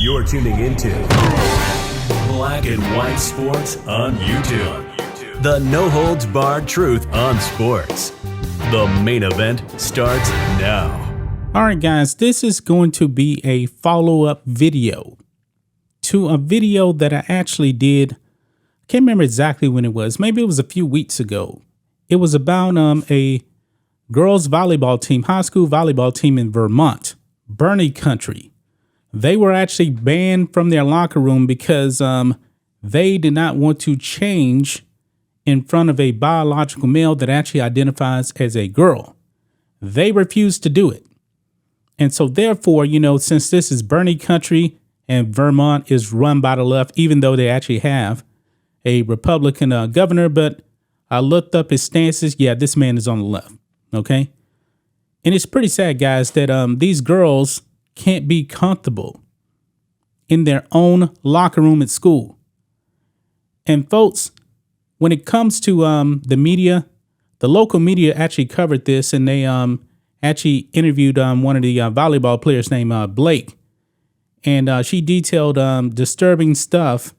You're tuning into Black and White Sports on YouTube. The no-holds-barred truth on sports. The main event starts now. All right, guys, this is going to be a follow-up video to a video that I actually did. I can't remember exactly when it was. Maybe it was a few weeks ago. It was about a girls volleyball team, high school volleyball team in Vermont, Bernie country. They were actually banned from their locker room because they did not want to change in front of a biological male that actually identifies as a girl. They refused to do it. And so therefore, since this is Bernie country and Vermont is run by the left, even though they actually have a Republican governor, but I looked up his stances. Yeah, this man is on the left. OK. And it's pretty sad, guys, that these girls can't be comfortable in their own locker room at school. And folks, when it comes to the media, the local media actually covered this, and they actually interviewed one of the volleyball players named Blake. And she detailed disturbing stuff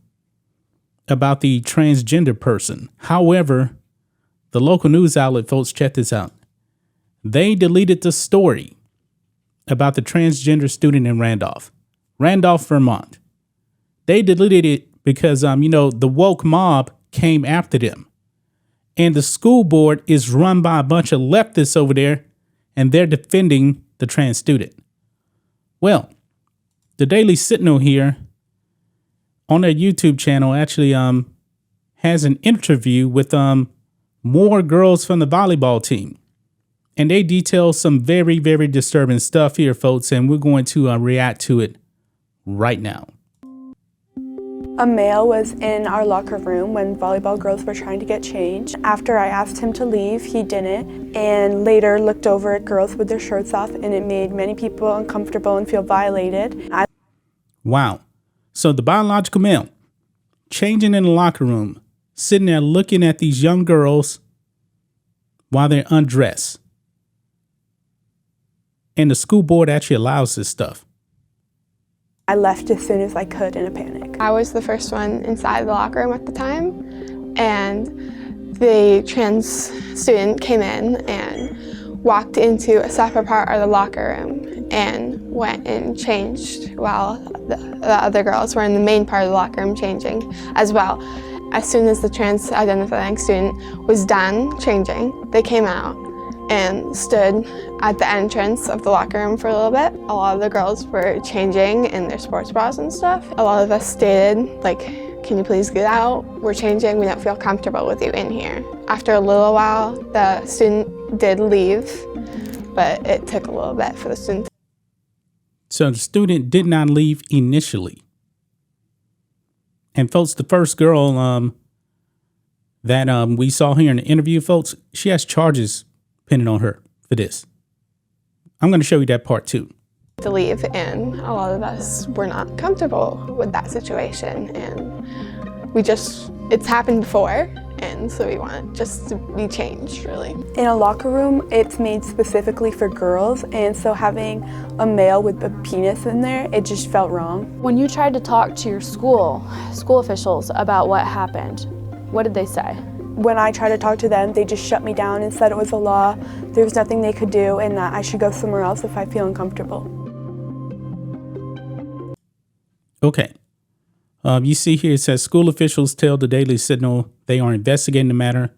about the transgender person. However, the local news outlet, folks, check this out. They deleted the story about the transgender student in Randolph, Vermont. They deleted it because, the woke mob came after them. And the school board is run by a bunch of leftists over there, and they're defending the trans student. Well, the Daily Sentinel here on their YouTube channel actually has an interview with more girls from the volleyball team. And they detail some very, very disturbing stuff here, folks, and we're going to react to it right now. A male was in our locker room when volleyball girls were trying to get changed. After I asked him to leave, he didn't, and later looked over at girls with their shirts off, and it made many people uncomfortable and feel violated. Wow. So the biological male changing in the locker room, sitting there looking at these young girls while they're undressed. And the school board actually allows this stuff. I left as soon as I could in a panic. I was the first one inside the locker room at the time, and the trans student came in and walked into a separate part of the locker room and went and changed while the other girls were in the main part of the locker room changing as well. As soon as the trans identifying student was done changing, they came out and stood at the entrance of the locker room for a little bit. A lot of the girls were changing in their sports bras and stuff. A lot of us stated, can you please get out? We're changing, we don't feel comfortable with you in here. After a little while, the student did leave, but it took a little bit for the student. So the student did not leave initially. And folks, the first girl that we saw here in the interview, folks, she has charges pending on her for this. I'm going to show you that part too. To leave, and a lot of us were not comfortable with that situation, and it's happened before, and so we want it just to be changed, really. In a locker room, it's made specifically for girls, and so having a male with a penis in there, it just felt wrong. When you tried to talk to your school officials about what happened, what did they say? When I tried to talk to them, they just shut me down and said it was a law, there was nothing they could do, and that I should go somewhere else if I feel uncomfortable. Okay. You see here, it says school officials tell the Daily Sentinel they are investigating the matter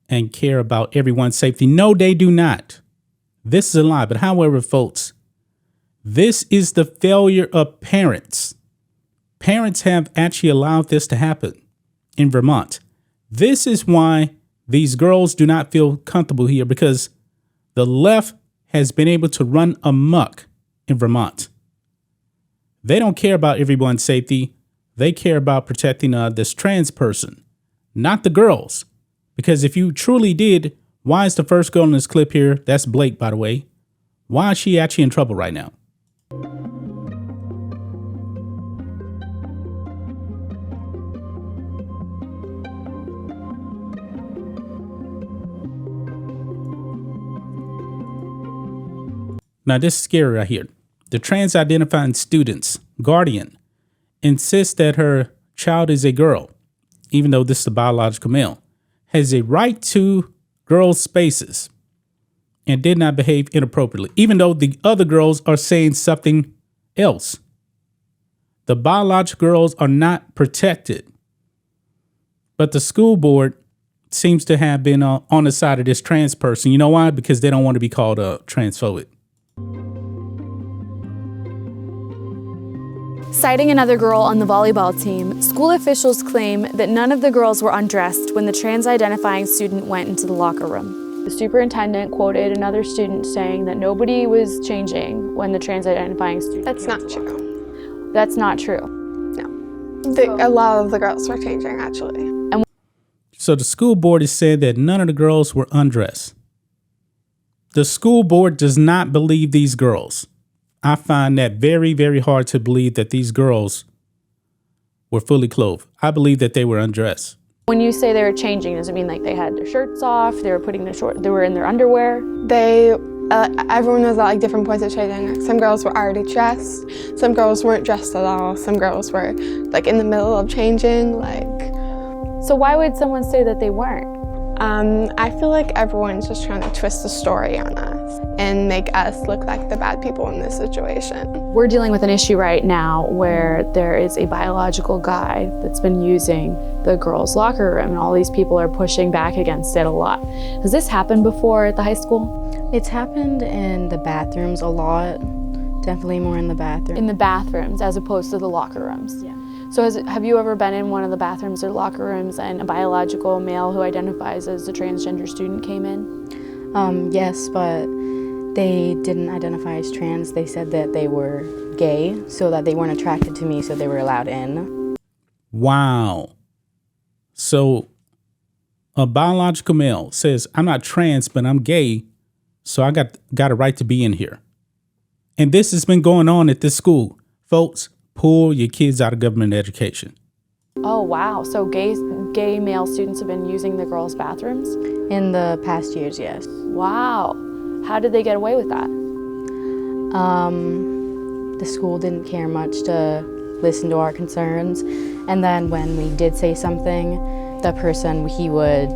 and care about everyone's safety. No, they do not. This is a lie. But however, folks, this is the failure of parents. Parents have actually allowed this to happen in Vermont. This is why these girls do not feel comfortable here, because the left has been able to run amok in Vermont. They don't care about everyone's safety. They care about protecting this trans person, not the girls. Because if you truly did, why is the first girl in this clip here, that's Blake, by the way, why is she actually in trouble right now? Now, this is scary right here. The trans-identifying student's guardian insists that her child is a girl, even though this is a biological male, has a right to girls' spaces and did not behave inappropriately, even though the other girls are saying something else. The biological girls are not protected. But the school board seems to have been on the side of this trans person. You know why? Because they don't want to be called transphobic. Citing another girl on the volleyball team, school officials claim that none of the girls were undressed when the trans-identifying student went into the locker room. The superintendent quoted another student saying that nobody was changing when the trans-identifying student That's came not to the locker room. true. That's not true. No. A lot of the girls were changing, actually. So the school board has said that none of the girls were undressed. The school board does not believe these girls. I find that very, very hard to believe that these girls were fully clothed. I believe that they were undressed. When you say they were changing, does it mean like they had their shirts off, they were they were in their underwear? Everyone was at like different points of changing. Some girls were already dressed. Some girls weren't dressed at all. Some girls were like in the middle of changing. So why would someone say that they weren't? I feel like everyone's just trying to twist the story on us and make us look like the bad people in this situation. We're dealing with an issue right now where there is a biological guy that's been using the girls' locker room, and all these people are pushing back against it a lot. Has this happened before at the high school? It's happened in the bathrooms a lot, definitely more in the bathroom. In the bathrooms as opposed to the locker rooms? Yeah. So have you ever been in one of the bathrooms or locker rooms and a biological male who identifies as a transgender student came in? Yes, but they didn't identify as trans. They said that they were gay, so that they weren't attracted to me, so they were allowed in. Wow. So a biological male says, I'm not trans, but I'm gay, so I got a right to be in here. And this has been going on at this school. Folks, pull your kids out of government education. Oh, wow. So gay male students have been using the girls' bathrooms? In the past years, yes. Wow. How did they get away with that? The school didn't care much to listen to our concerns. And then when we did say something, the person, he would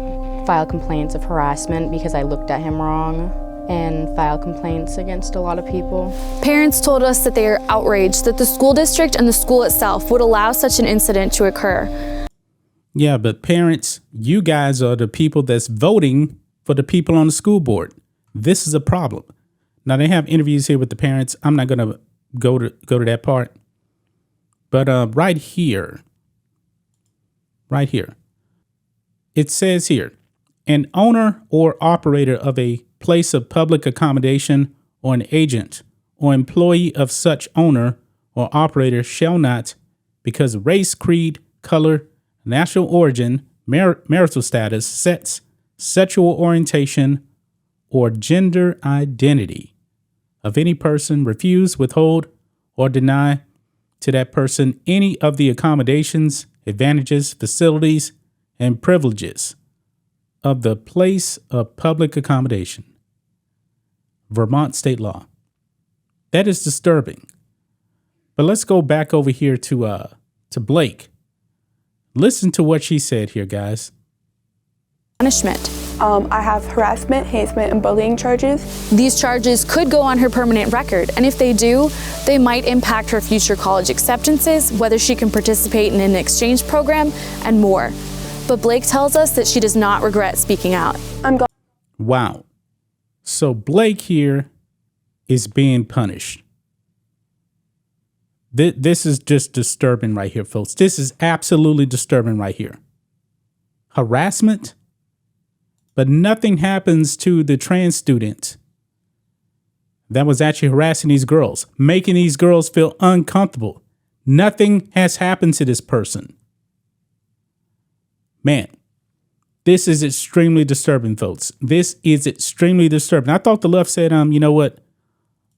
file complaints of harassment because I looked at him wrong, and file complaints against a lot of people. Parents told us that they are outraged that the school district and the school itself would allow such an incident to occur. Yeah, but parents, you guys are the people that's voting for the people on the school board. This is a problem. Now, they have interviews here with the parents. I'm not going to go to that part. But right here, it says here, an owner or operator of a place of public accommodation or an agent or employee of such owner or operator shall not, because of race, creed, color, national origin, marital status, sex, sexual orientation, or gender identity of any person, refuse, withhold, or deny to that person any of the accommodations, advantages, facilities, and privileges of the place of public accommodation. Vermont state law. That is disturbing. But let's go back over here to Blake. Listen to what she said here, guys. Punishment. I have harassment, hazement, and bullying charges. These charges could go on her permanent record, and if they do, they might impact her future college acceptances, whether she can participate in an exchange program, and more. But Blake tells us that she does not regret speaking out. Wow. So Blake here is being punished. This is just disturbing right here, folks. This is absolutely disturbing right here. Harassment, but nothing happens to the trans student that was actually harassing these girls, making these girls feel uncomfortable. Nothing has happened to this person. Man, this is extremely disturbing, folks. This is extremely disturbing. I thought the left said, you know what?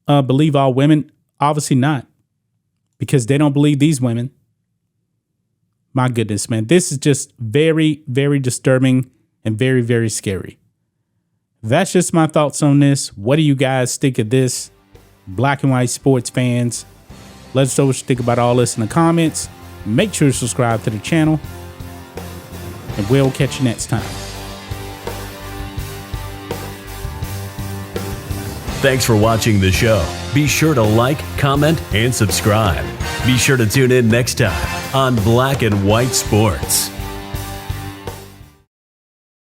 Believe all women. Obviously not, because they don't believe these women. My goodness, man. This is just very, very disturbing and very, very scary. That's just my thoughts on this. What do you guys think of this? Black and white sports fans. Let us know what you think about all this in the comments. Make sure to subscribe to the channel, and we'll catch you next time. Thanks for watching the show. Be sure to like, comment, and subscribe. Be sure to tune in next time on Black and White Sports.